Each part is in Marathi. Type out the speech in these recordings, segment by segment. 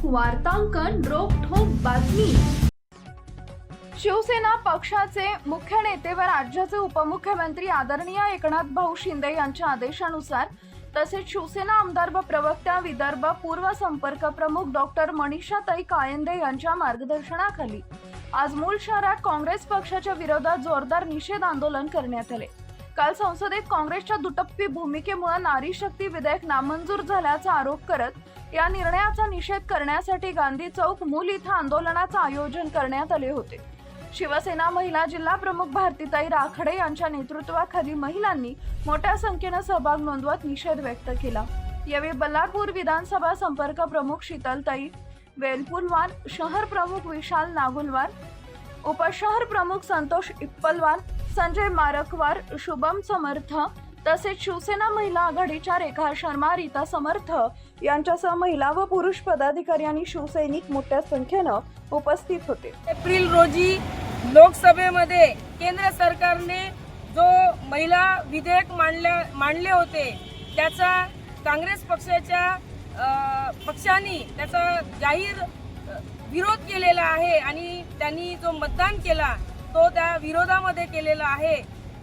वार्तांकन रोखठोक बातमी। शिवसेना पक्षाचे मुख्य नेते व राज्याचे उपमुख्यमंत्री आदरणीय एकनाथ भाऊ शिंदे यांच्या आदेशानुसार तसेच शिवसेना आमदार व प्रवक्त्या विदर्भ पूर्व संपर्क प्रमुख डॉक्टर मनीषाताई कायंदे यांच्या मार्गदर्शनाखाली आज मूळ शहरात काँग्रेस पक्षाच्या विरोधात जोरदार निषेध आंदोलन करण्यात आले। काल संसदेत काँग्रेसच्या दुटप्पी भूमिकेमुळे नारी शक्ती विधेयक नामंजूर झाल्याचा आरोप करत या निर्णयाचा निषेध करण्यासाठी गांधी चौक मूल इथं आंदोलनाचं आयोजन करण्यात आले होते। शिवसेना महिला जिल्हा प्रमुख भारतीताई राखडे यांच्या नेतृत्वाखाली महिलांनी मोठ्या संख्येने सहभाग नोंदवत निषेध व्यक्त केला। यावेळी बल्लारपूर विधानसभा संपर्क प्रमुख शीतलताई वेलपुलवार, शहर प्रमुख विशाल नागुलवार, उपशहर प्रमुख संतोष इप्पलवार, संजय मारकवार, शुभम समर्थ तसेच शिवसेना महिला आघाडीच्या रेखा शर्मा, रीता समर्थ यांच्यासह महिला व पुरुष पदाधिकारी आणि शिवसैनिक मोठ्या संख्येने उपस्थित होते। एप्रिल रोजी लोकसभेमध्ये केंद्र सरकारने जो महिला विधेयक मांडले होते त्याचा काँग्रेस पक्षाने त्याचा जाहीर विरोध केलेला आहे आणि त्यांनी जो मतदान केला तो त्या विरोधामध्ये केलेला आहे।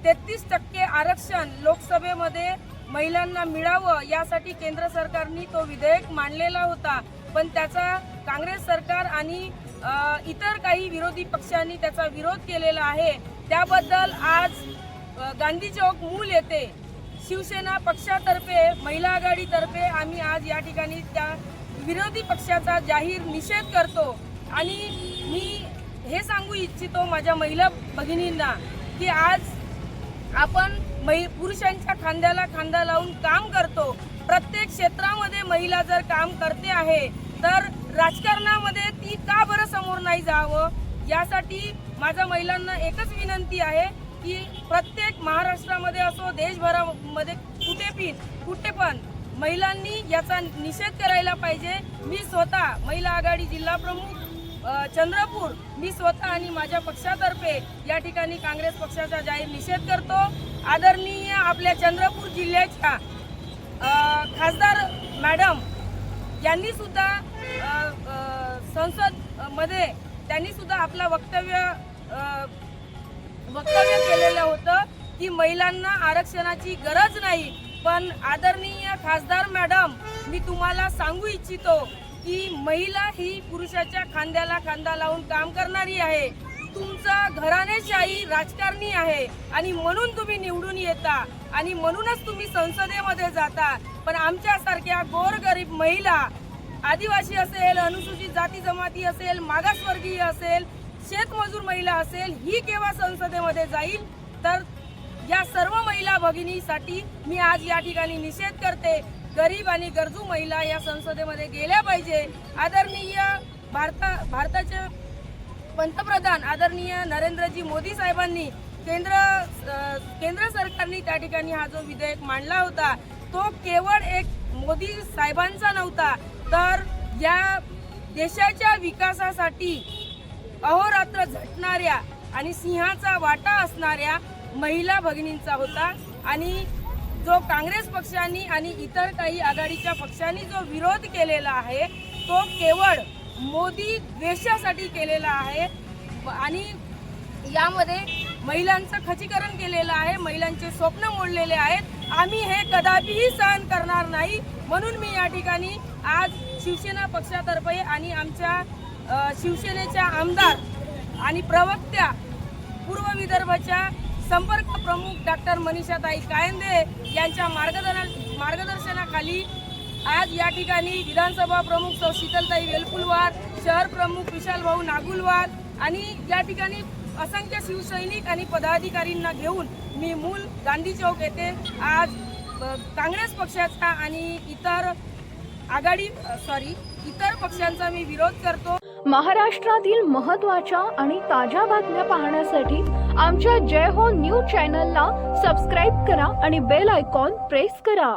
33% आरक्षण लोकसभेमध्ये महिलांना मिळावं यासाठी केंद्र सरकारने तो विधेयक मांडलेला होता, पण त्याचा काँग्रेस सरकार आणि इतर काही विरोधी पक्षांनी त्याचा विरोध केलेला आहे। त्याबद्दल आज गांधी चौक मूल येथे शिवसेना पक्षातर्फे महिला आघाडीतर्फे आम्ही आज या ठिकाणी त्या विरोधी पक्षाचा जाहीर निषेध करतो आणि मी हे सांगू इच्छितो माझ्या महिला भगिनींना की आज आपण पुरुषांच्या खांद्याला खांदा लावून काम करतो। प्रत्येक क्षेत्रामध्ये महिला जर काम करते आहे तर राजकारणामध्ये ती का बरं समोर नाही जावं, यासाठी माझ्या महिलांना एकच विनंती आहे की प्रत्येक महाराष्ट्रामध्ये असो देशभरामध्ये कुठे पण महिलांनी याचा निषेध करायला पाहिजे। मी स्वतः महिला आघाडी जिल्हा प्रमुख चंद्रपूर मी स्वतः आणि माझ्या पक्षातर्फे या ठिकाणी काँग्रेस पक्षाचा जाहीर निषेध करतो। आदरणीय आपल्या चंद्रपूर जिल्ह्याच्या खासदार मॅडम यांनी सुद्धा संसद मध्ये त्यांनी सुद्धा आपला वक्तव्य केलेलं होतं की महिलांना आरक्षणाची गरज नाही, पण आदरणीय खासदार मॅडम मी तुम्हाला सांगू इच्छितो की महिला ही पुरुषाच्या खांद्याला खांदा लावून काम करणारी आहे। तुमचा घराणेशाही राजकारणी आहे आणि म्हणून तुम्ही निवडून येता आणि म्हणूनच तुम्ही संसदेमध्ये जाता, पण आमच्यासारख्या गोरगरीब महिला, आदिवासी असेल, अनुसूचित जाती जमाती असेल, मागासवर्गीय असेल, शेतमजूर महिला असेल, ही केव्हा संसदेमध्ये जाईल? तर या सर्व महिला भगिनीसाठी मी आज या ठिकाणी निषेध करते। गरीब आणि गरजू महिला या संसदेमध्ये गेल्या पाहिजे। आदरणीय भारताचे पंतप्रधान आदरणीय नरेंद्रजी मोदी साहेबांनी केंद्र सरकारने त्या ठिकाणी हा जो विधेयक मांडला होता तो केवळ एक मोदी साहेबांचा नव्हता, तर या देशाच्या विकासासाठी अहोरात्र झटणाऱ्या आणि सिंहाचा वाटा असणाऱ्या महिला भगिनींचा होता आणि जो काँग्रेस पक्षाने आणि इतर काही आघाडीच्या पक्षांनी जो विरोध केलेला आहे तो केवळ मोदी द्वेषासाठी केलेला आहे आणि यामध्ये महिलांचं खच्चीकरण केलेलं आहे, महिलांचे स्वप्न मोडलेले आहेत। आम्ही हे कदापिही सहन करणार नाही, म्हणून मी या ठिकाणी आज शिवसेना पक्षातर्फे आणि आमच्या शिवसेनेच्या आमदार आणि प्रवक्त्या पूर्व विदर्भाच्या संपर्क प्रमुख डॉक्टर मनीषाताई कायंदे यांच्या मार्गदर्शनाखाली आज या ठिकाणी विधानसभा प्रमुख सौ शीतलताई वेलपुलवार, शहर प्रमुख विशाल भाऊ नागुलवार आणि या ठिकाणी असंख्य शिवसैनिक आणि पदाधिकारींना घेऊन मी मूल गांधी चौक येथे आज काँग्रेस पक्षाचा आणि इतर पक्षांचा मी विरोध करतो। महाराष्ट्रातील महत्त्वाच्या आणि ताज्या बातम्या पाहण्यासाठी आमच्या जय हो न्यूज चॅनलला सबस्क्राईब करा आणि बेल आयकॉन प्रेस करा।